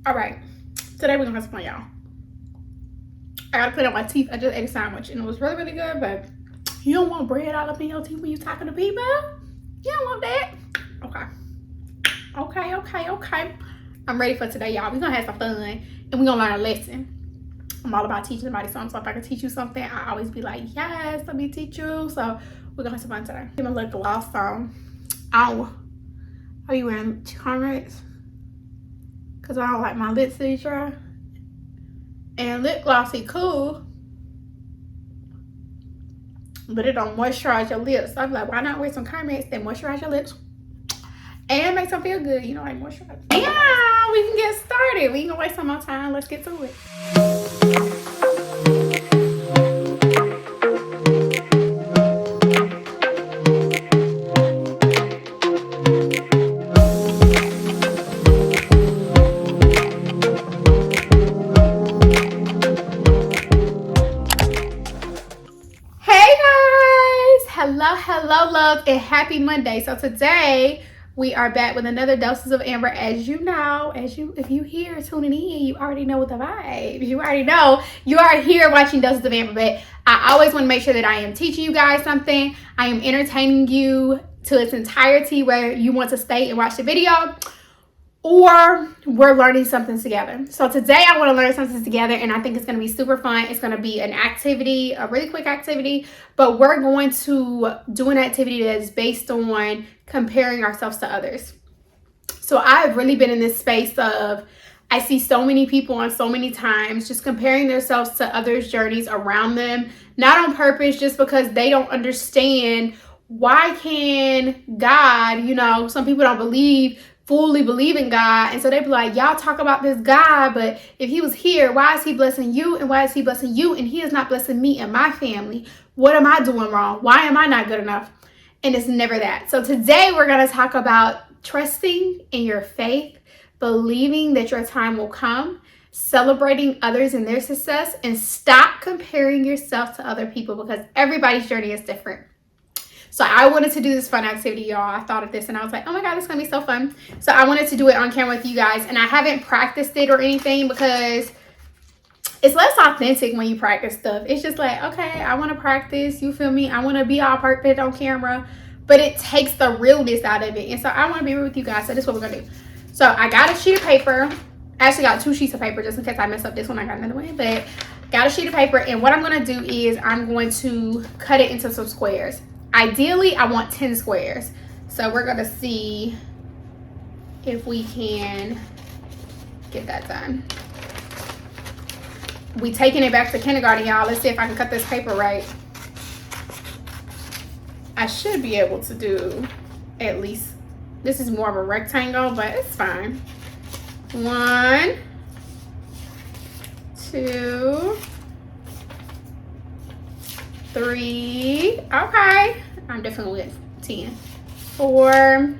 All right, today we're gonna have some fun, y'all. I gotta clean up my teeth. I just ate a sandwich and it was really, really good, but you don't want bread all up in your teeth when you're talking to people. You don't want that. Okay. I'm ready for today, y'all. We're gonna have some fun and we're gonna learn a lesson. I'm all about teaching somebody something, so if I can teach you something, I always be like, yes, let me teach you. So we're gonna have some fun today. Give me a little gloss on. Ow. Are you wearing Conrads? Because I don't like my lips to be dry. And lip glossy cool, but it don't moisturize your lips. So I'm like, why not wear some Conrads that moisturize your lips and make them feel good, you know, like moisturize. Yeah, we can get started. We ain't gonna waste some more time. Let's get to it. Hello love, and happy Monday. So today we are back with another Doses of Amber. As you know, if you here tuning in, you already know what the vibe. You already know you are here watching Doses of Amber. But I always want to make sure that I am teaching you guys something. I am entertaining you to its entirety, where you want to stay and watch the video, or we're learning something together. So today I want to learn something together, and I think it's going to be super fun. It's going to be an activity, a really quick activity, but we're going to do an activity that is based on comparing ourselves to others. So I've really been in this space of, I see so many people on so many times just comparing themselves to others' journeys around them, not on purpose, just because they don't understand why can God, you know, some people don't fully believe in God, and so they be like, y'all talk about this God, but if he was here, why is he blessing you, and why is he blessing you, and he is not blessing me and my family? What am I doing wrong? Why am I not good enough? And it's never that. So today we're going to talk about trusting in your faith, believing that your time will come, celebrating others and their success, and stop comparing yourself to other people, because everybody's journey is different. So I wanted to do this fun activity, y'all. I thought of this and I was like, oh my God, this is going to be so fun. So I wanted to do it on camera with you guys. And I haven't practiced it or anything, because it's less authentic when you practice stuff. It's just like, okay, I want to practice. You feel me? I want to be all perfect on camera. But it takes the realness out of it. And so I want to be real with you guys. So this is what we're going to do. So I got a sheet of paper. I actually got 2 sheets of paper, just in case I mess up this one. I got another one. But got a sheet of paper. And what I'm going to do is I'm going to cut it into some squares. Ideally, I want 10 squares. So we're going to see if we can get that done. We taking it back to kindergarten, y'all. Let's see if I can cut this paper right. I should be able to do at least, this is more of a rectangle, but it's fine. 1, 2, 3, okay, I'm definitely at 10, 4,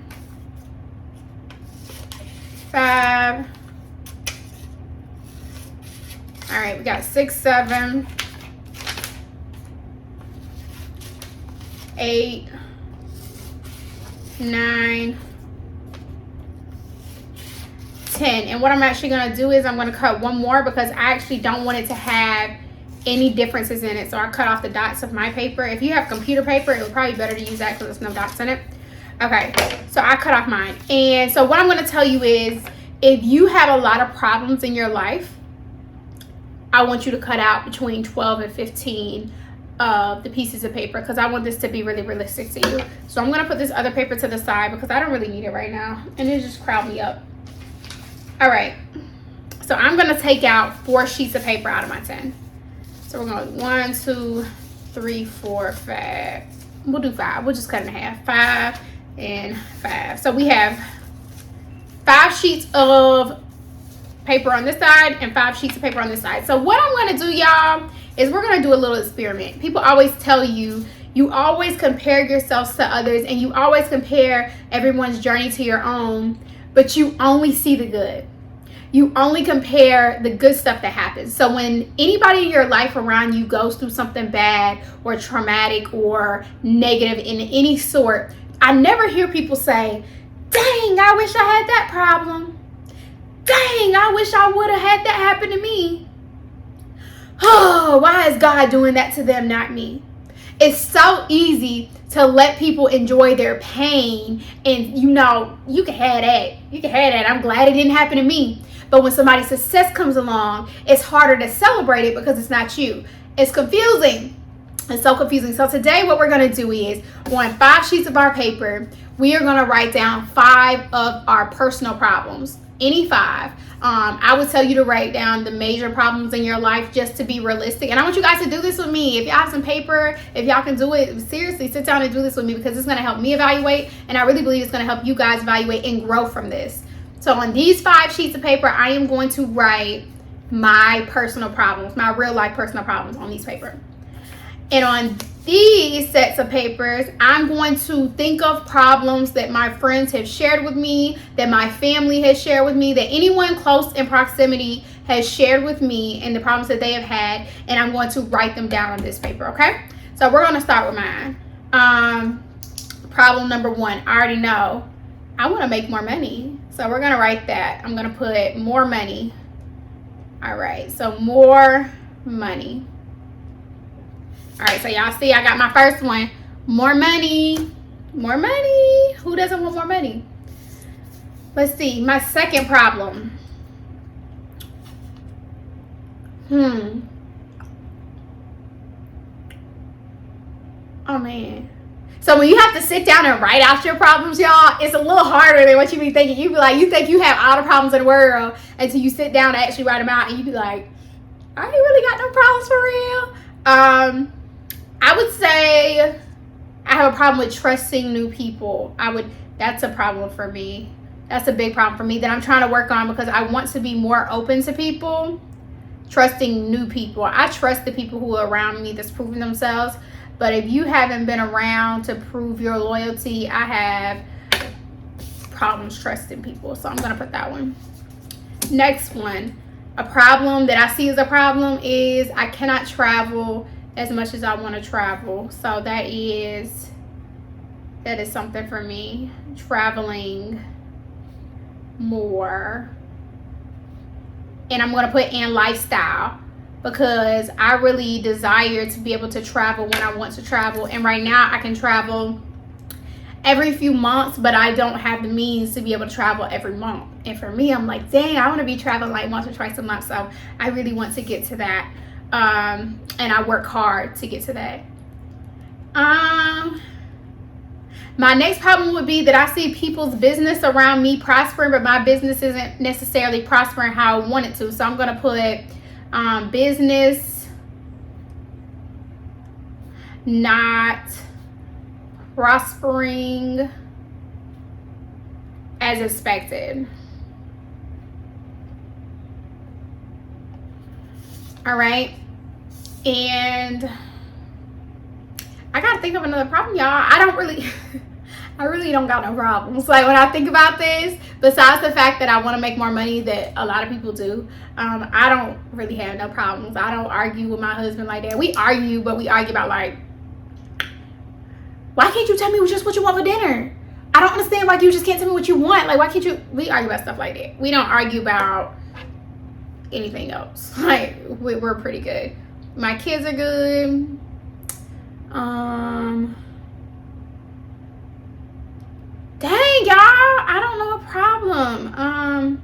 5, all right, we got 6, 7, 8, 9, 10. And what I'm actually going to do is I'm going to cut one more, because I actually don't want it to have any differences in it. So I cut off the dots of my paper. If you have computer paper, it would probably be better to use that because there's no dots in it. Okay, so I cut off mine. And so what I'm going to tell you is, if you have a lot of problems in your life, I want you to cut out between 12 and 15 of the pieces of paper, because I want this to be really realistic to you. So I'm going to put this other paper to the side because I don't really need it right now, and it just crowd me up. All right, so I'm going to take out 4 sheets of paper out of my 10. So we're going 1, 2, 3, 4, 5. We'll do 5. We'll just cut it in half. 5 and 5. So we have 5 sheets of paper on this side and 5 sheets of paper on this side. So what I'm going to do, y'all, is we're going to do a little experiment. People always tell you, you always compare yourselves to others, and you always compare everyone's journey to your own, but you only see the good. You only compare the good stuff that happens. So when anybody in your life around you goes through something bad or traumatic or negative in any sort, I never hear people say, dang, I wish I had that problem. dang, I wish I would have had that happen to me. Oh, why is God doing that to them, not me? It's so easy to let people enjoy their pain, and you can have that. You can have that. I'm glad it didn't happen to me. But when somebody's success comes along, it's harder to celebrate it because it's not you. It's confusing. It's so confusing. So today what we're going to do is, on 5 sheets of our paper, we are going to write down 5 of our personal problems. Any 5. I would tell you to write down the major problems in your life just to be realistic. And I want you guys to do this with me. If y'all have some paper, if y'all can do it, seriously, sit down and do this with me, because it's going to help me evaluate. And I really believe it's going to help you guys evaluate and grow from this. So on these 5 sheets of paper, I am going to write my personal problems, my real life personal problems on these paper. And on these sets of papers, I'm going to think of problems that my friends have shared with me, that my family has shared with me, that anyone close in proximity has shared with me, and the problems that they have had, and I'm going to write them down on this paper, okay? So we're going to start with mine. Problem number 1, I already know. I want to make more money. So we're going to write that. I'm going to put more money. All right, so more money. All right, so y'all see I got my first one. More money. More money. Who doesn't want more money? Let's see. My second problem. Oh, man. So when you have to sit down and write out your problems, y'all, it's a little harder than what you be thinking. You be like, you think you have all the problems in the world until you sit down and actually write them out, and you be like, I ain't really got no problems for real. I would say I have a problem with trusting new people. That's a problem for me. That's a big problem for me that I'm trying to work on, because I want to be more open to people. Trusting new people. I trust the people who are around me that's proving themselves. But if you haven't been around to prove your loyalty, I have problems trusting people. So I'm going to put that one. Next one. A problem that I see as a problem is I cannot travel as much as I want to travel. So that is something for me. Traveling more. And I'm going to put in lifestyle, because I really desire to be able to travel when I want to travel. And right now I can travel every few months, but I don't have the means to be able to travel every month. And for me, I'm like, dang, I want to be traveling like once or twice a month. So I really want to get to that. And I work hard to get to that. My next problem would be that I see people's business around me prospering, but my business isn't necessarily prospering how I want it to. So I'm going to put business not prospering as expected. All right. And I gotta think of another problem, y'all. I really don't got no problems. Like, when I think about this, besides the fact that I want to make more money, that a lot of people do, I don't really have no problems. I don't argue with my husband like that. We argue, but we argue about, like, why can't you tell me just what you want for dinner? I don't understand why you just can't tell me what you want. Like, why can't you? We argue about stuff like that. We don't argue about anything else. Like, we're pretty good. My kids are good. Dang, y'all, I don't know a problem. I'm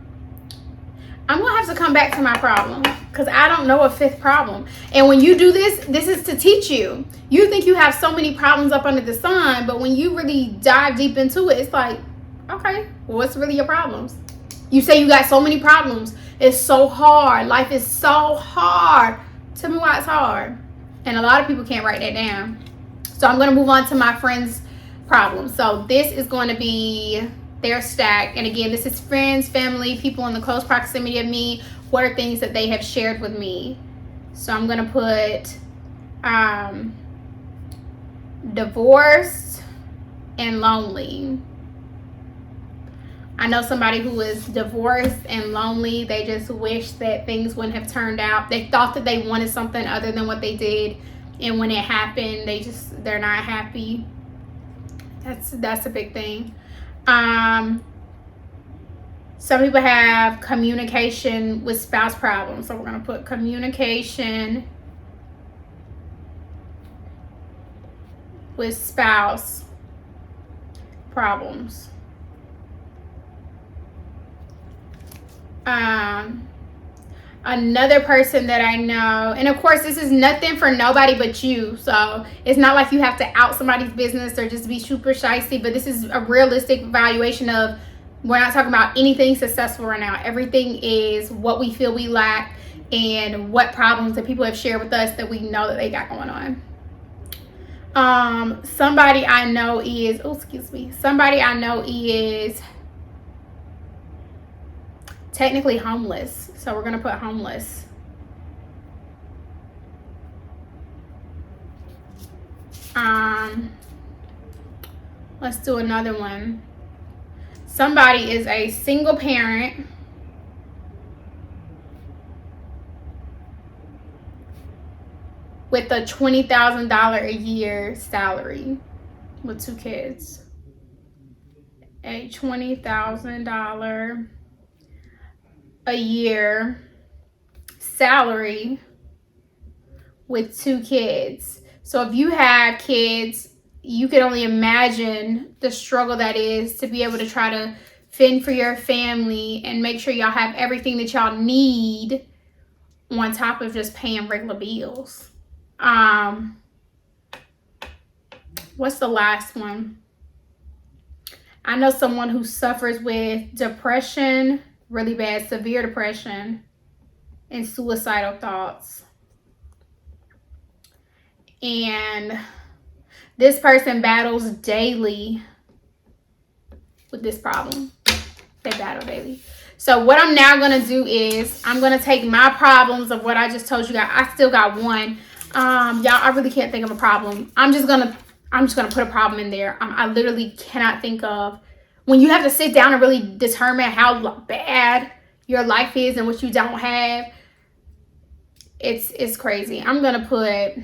gonna have to come back to my problem, because I don't know a 5th problem. And when you do this is to teach you. You think you have so many problems up under the sun, but when you really dive deep into it, it's like, okay, well, what's really your problems? You say you got so many problems. It's so hard. Life is so hard. Tell me why it's hard. And a lot of people can't write that down. So I'm going to move on to my friends' problems. So this is going to be their stack. And again, this is friends, family, people in the close proximity of me. What are things that they have shared with me? So I'm going to put divorced and lonely. I know somebody who is divorced and lonely. They just wish that things wouldn't have turned out. They thought that they wanted something other than what they did, and when it happened, they're not happy. That's a big thing. Some people have communication with spouse problems. So we're going to put communication with spouse problems. Another person that I know, and of course this is nothing for nobody but you, so it's not like you have to out somebody's business or just be super shysty, but this is a realistic evaluation of, we're not talking about anything successful right now. Everything is what we feel we lack and what problems that people have shared with us that we know that they got going on. Somebody I know is, somebody I know is technically homeless. So we're going to put homeless. Let's do another one. Somebody is a single parent with a $20,000 a year salary with 2 kids. A $20,000 a year salary with 2 kids. So if you have kids, you can only imagine the struggle that is to be able to try to fend for your family and make sure y'all have everything that y'all need on top of just paying regular bills. What's the last one? I know someone who suffers with depression, really bad, severe depression, and suicidal thoughts. And this person battles daily with this problem. They battle daily. So what I'm now going to do is I'm going to take my problems of what I just told you guys. I still got one. Y'all, I really can't think of a problem. I'm just going to put a problem in there. I literally cannot think of. When you have to sit down and really determine how bad your life is and what you don't have, it's crazy. I'm going to put,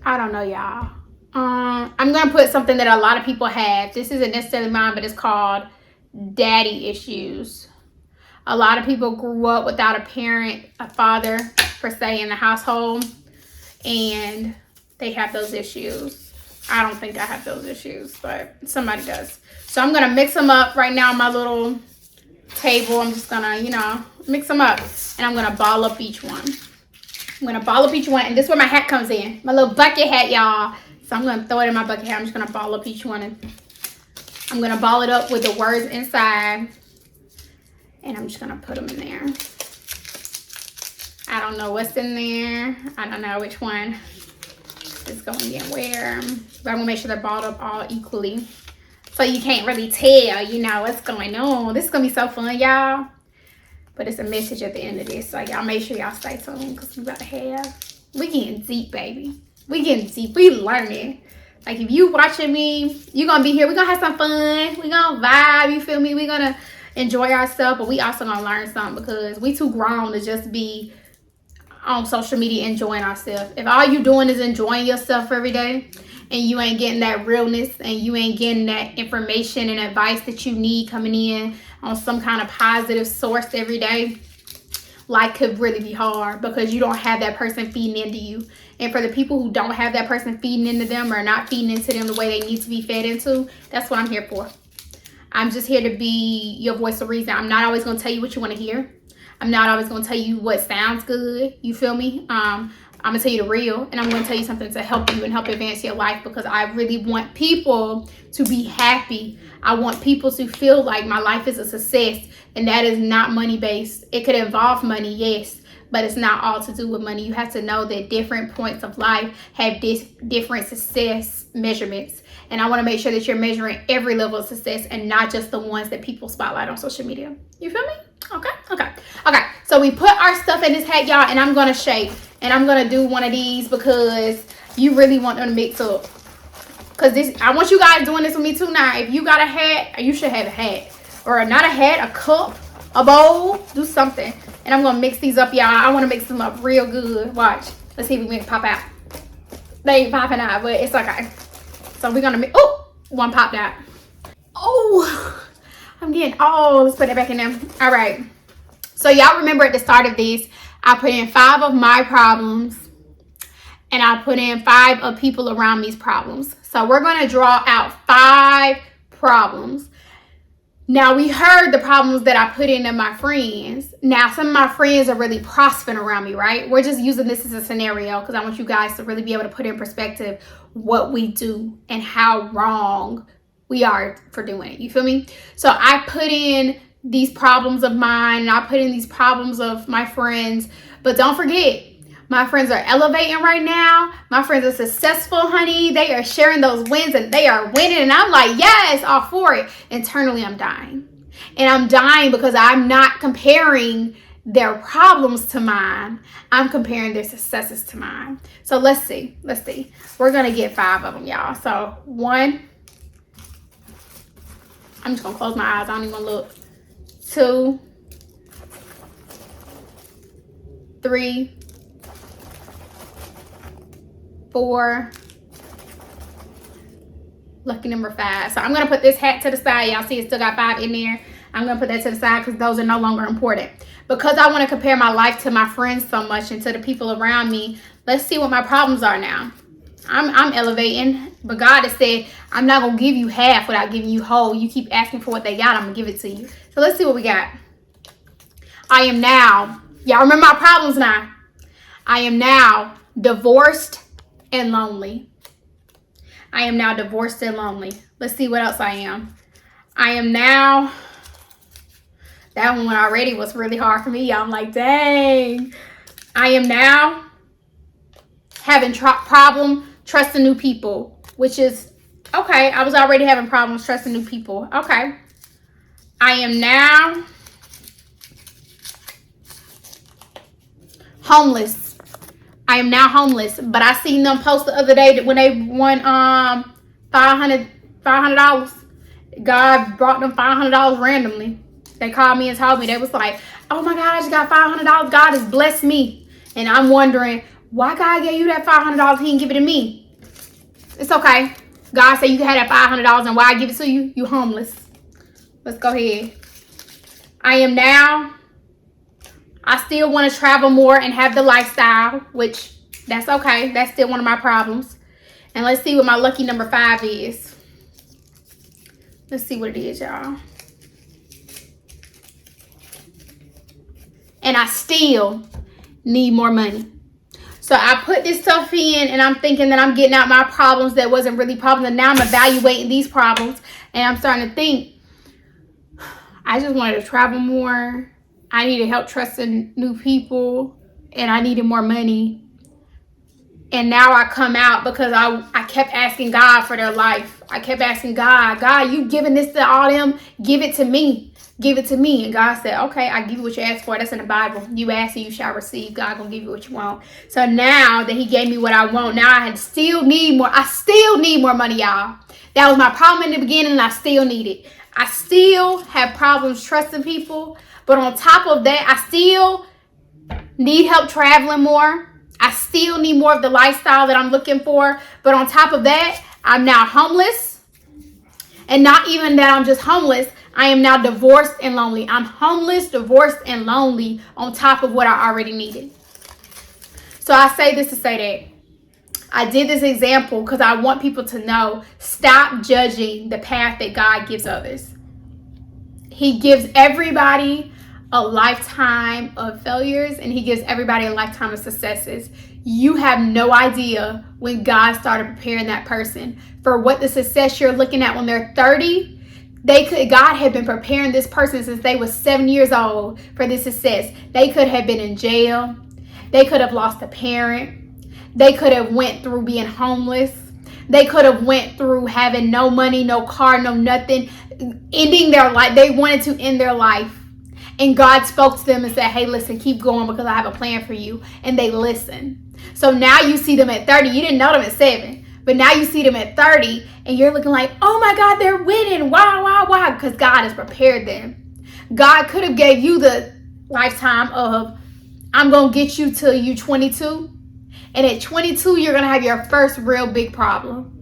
I don't know, y'all. I'm going to put something that a lot of people have. This isn't necessarily mine, but it's called daddy issues. A lot of people grew up without a parent, a father, per se, in the household, and they have those issues. I don't think I have those issues, but somebody does. So I'm going to mix them up right now on my little table. I'm just going to, mix them up, and I'm going to ball up each one. I'm going to ball up each one, and this is where my hat comes in. My little bucket hat, y'all. So I'm going to throw it in my bucket hat. I'm just going to ball up each one, and I'm going to ball it up with the words inside, and I'm just going to put them in there. I don't know what's in there. I don't know which one is going in where. But I'm going to make sure they're balled up all equally, so you can't really tell, what's going on. This is going to be so fun, y'all. But it's a message at the end of this. So y'all make sure y'all stay tuned, because we about to we getting deep, baby. We getting deep. We learning. Like, if you watching me, you're going to be here. We're going to have some fun. We're going to vibe. You feel me? We're going to enjoy ourselves. But we also going to learn something, because we too grown to just be on social media enjoying ourselves. If all you doing is enjoying yourself every day, and you ain't getting that realness, and you ain't getting that information and advice that you need coming in on some kind of positive source every day, life could really be hard, because you don't have that person feeding into you. And for the people who don't have that person feeding into them, or not feeding into them the way they need to be fed into, that's what I'm here for. I'm just here to be your voice of reason. I'm not always going to tell you what you want to hear. I'm not always going to tell you what sounds good. You feel me? I'm going to tell you the real, and I'm going to tell you something to help you and help advance your life, because I really want people to be happy. I want people to feel like my life is a success, and that is not money based. It could involve money, yes, but it's not all to do with money. You have to know that different points of life have different success measurements, and I want to make sure that you're measuring every level of success and not just the ones that people spotlight on social media. You feel me? Okay. So we put our stuff in this hat, y'all, and I'm going to shake. And I'm going to do one of these, because you really want them to mix up. Because I want you guys doing this with me too now. If you got a hat, you should have a hat. Or not a hat, a cup, a bowl. Do something. And I'm going to mix these up, y'all. I want to mix them up real good. Watch. Let's see if we can make it pop out. They ain't popping out, but it's okay. So we're gonna make, oh, one popped out. Oh, let's put it back in there. All right. So y'all remember at the start of this, I put in 5 of my problems and I put in 5 of people around me's problems. So we're going to draw out 5 problems. Now, we heard the problems that I put into my friends. Now, some of my friends are really prospering around me, right? We're just using this as a scenario because I want you guys to really be able to put in perspective what we do and how wrong we are for doing it. You feel me? So I put in these problems of mine and I put in these problems of my friends. But don't forget, my friends are elevating right now. My friends are successful, honey. They are sharing those wins and they are winning. And I'm like, yes, all for it. Internally, I'm dying. And I'm dying because I'm not comparing their problems to mine. I'm comparing their successes to mine. So let's see. We're going to get 5 of them, y'all. So 1. I'm just going to close my eyes. I don't even want to look. 2. 3. 4. Lucky number 5. So I'm going to put this hat to the side. Y'all see it still got 5 in there. I'm going to put that to the side because those are no longer important. Because I want to compare my life to my friends so much and to the people around me, let's see what my problems are now. I'm elevating, but God has said, I'm not going to give you half without giving you whole. You keep asking for what they got, I'm going to give it to you. So let's see what we got. I am now, y'all remember my problems now. I am now divorced and lonely. I am now divorced and lonely. Let's see what else I am. I am now, that one already was really hard for me. I'm like, dang. I am now having problem trusting new people, which is, okay, I was already having problems trusting new people. Okay. I am now homeless. I am now homeless, but I seen them post the other day that when they won $500. God brought them $500 randomly. They called me and told me, they was like, oh my God, I just got $500. God has blessed me. And I'm wondering, why God gave you that $500? He didn't give it to me. It's okay. God said you can have that $500 and why I give it to you? You homeless. Let's go ahead. I am now, I still want to travel more and have the lifestyle, which that's okay. That's still one of my problems. And let's see what my lucky number 5 is. Let's see what it is, y'all. And I still need more money. So I put this stuff in and I'm thinking that I'm getting out my problems that wasn't really problems. And now I'm evaluating these problems and I'm starting to think, I just wanted to travel more. I needed help trusting new people and I needed more money. And now I come out because I kept asking God for their life. I kept asking God, you giving this to all them? Give it to me. Give it to me. And God said, okay, I give you what you asked for. That's in the Bible. You ask and you shall receive. God gonna give you what you want. So now that he gave me what I want, now I still need more. I still need more money, y'all. That was my problem in the beginning and I still need it. I still have problems trusting people. But on top of that, I still need help traveling more. I still need more of the lifestyle that I'm looking for. But on top of that, I'm now homeless. And not even that I'm just homeless. I am now divorced and lonely. I'm homeless, divorced, and lonely on top of what I already needed. So I say this to say that I did this example because I want people to know, stop judging the path that God gives others. He gives everybody a lifetime of failures and he gives everybody a lifetime of successes. You have no idea when God started preparing that person for what the success you're looking at when they're 30. God had been preparing this person since they was 7 years old for this success. They could have been in jail. They could have lost a parent. They could have went through being homeless. They could have went through having no money, no car, no nothing, ending their life. They wanted to end their life. And God spoke to them and said, hey, listen, keep going because I have a plan for you. And they listened. So now you see them at 30. You didn't know them at 7. But now you see them at 30 and you're looking like, oh my God, they're winning. Why? Because God has prepared them. God could have gave you the lifetime of, I'm going to get you till you 22. And at 22, you're going to have your first real big problem.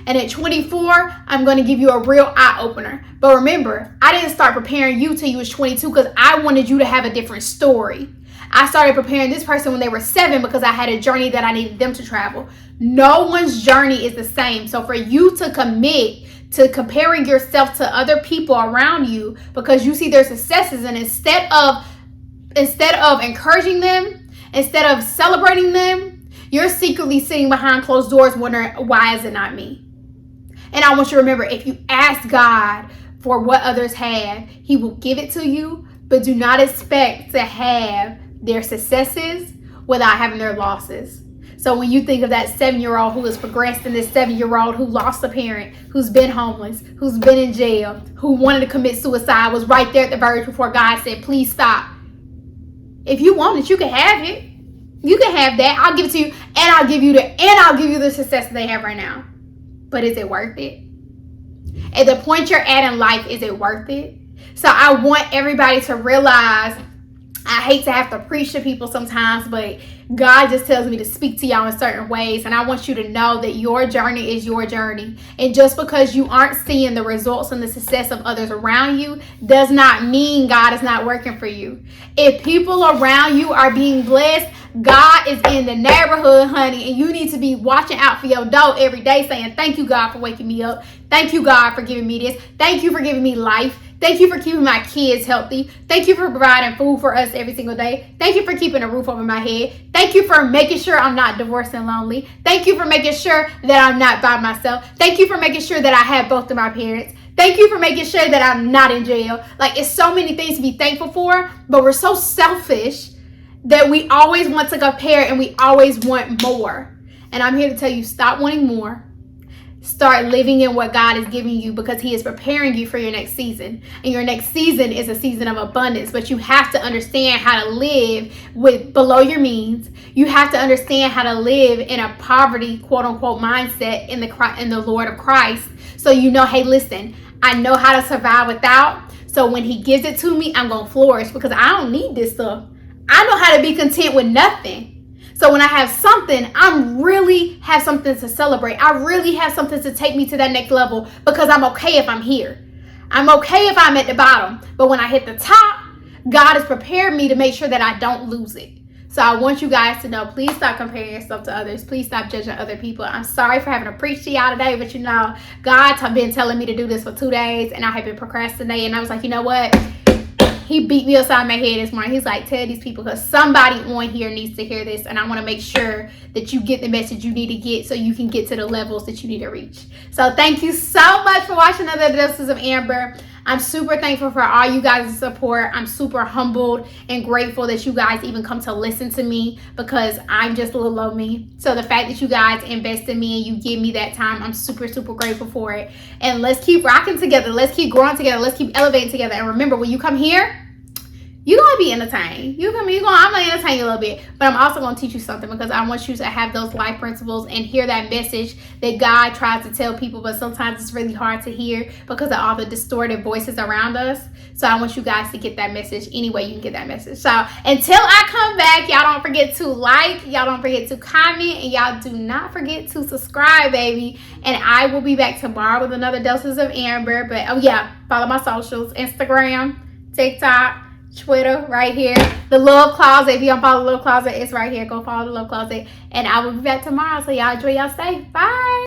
And at 24, I'm going to give you a real eye-opener. But remember, I didn't start preparing you till you was 22 because I wanted you to have a different story. I started preparing this person when they were 7 because I had a journey that I needed them to travel. No one's journey is the same. So for you to commit to comparing yourself to other people around you because you see their successes, and instead of encouraging them, instead of celebrating them, you're secretly sitting behind closed doors wondering, why is it not me? And I want you to remember, if you ask God for what others have, he will give it to you, but do not expect to have their successes without having their losses. So when you think of that 7-year-old who has progressed, and this 7-year-old who lost a parent, who's been homeless, who's been in jail, who wanted to commit suicide, was right there at the verge before God said, please stop. If you want it, you can have it. You can have that. I'll give it to you, and I'll give you the success that they have right now. But is it worth it? At the point you're at in life, is it worth it? So I want everybody to realize, I hate to have to preach to people sometimes, but God just tells me to speak to y'all in certain ways. And I want you to know that your journey is your journey. And just because you aren't seeing the results and the success of others around you does not mean God is not working for you. If people around you are being blessed, God is in the neighborhood, honey, and you need to be watching out for your door every day, saying, thank you, God, for waking me up. Thank you, God, for giving me this. Thank you for giving me life. Thank you for keeping my kids healthy. Thank you for providing food for us every single day. Thank you for keeping a roof over my head. Thank you for making sure I'm not divorced and lonely. Thank you for making sure that I'm not by myself. Thank you for making sure that I have both of my parents. Thank you for making sure that I'm not in jail. Like, it's so many things to be thankful for, but we're so selfish that we always want to compare and we always want more. And I'm here to tell you, stop wanting more. Start living in what God is giving you, because he is preparing you for your next season. And your next season is a season of abundance, but you have to understand how to live with below your means. You have to understand how to live in a poverty, quote unquote, mindset in the Lord of Christ. So you know, hey, listen, I know how to survive without. So when he gives it to me, I'm going to flourish because I don't need this stuff. I know how to be content with nothing. So when I have something, I really have something to celebrate. I really have something to take me to that next level, because I'm okay if I'm here. I'm okay if I'm at the bottom. But when I hit the top, God has prepared me to make sure that I don't lose it. So I want you guys to know, please stop comparing yourself to others. Please stop judging other people. I'm sorry for having to preach to y'all today, but you know, God's been telling me to do this for 2 days, and I have been procrastinating. And I was like, you know what? He beat me upside my head this morning. He's like, tell these people, because somebody on here needs to hear this. And I want to make sure that you get the message you need to get so you can get to the levels that you need to reach. So thank you so much for watching another Doses of Amber. I'm super thankful for all you guys' support. I'm super humbled and grateful that you guys even come to listen to me, because I'm just a little old me. So the fact that you guys invest in me and you give me that time, I'm super, super grateful for it. And let's keep rocking together. Let's keep growing together. Let's keep elevating together. And remember, when you come here, you're going to be entertained. I'm going to entertain you a little bit, but I'm also going to teach you something, because I want you to have those life principles and hear that message that God tries to tell people, but sometimes it's really hard to hear because of all the distorted voices around us. So I want you guys to get that message any way you can get that message. So until I come back, y'all don't forget to like, y'all don't forget to comment, and y'all do not forget to subscribe, baby. And I will be back tomorrow with another Doses of Amber. But oh yeah, follow my socials, Instagram, TikTok, Twitter, right here. The Love Closet. If you don't follow the Love Closet, it's right here. Go follow the Love Closet. And I will be back tomorrow. So y'all enjoy y'all stay. Bye.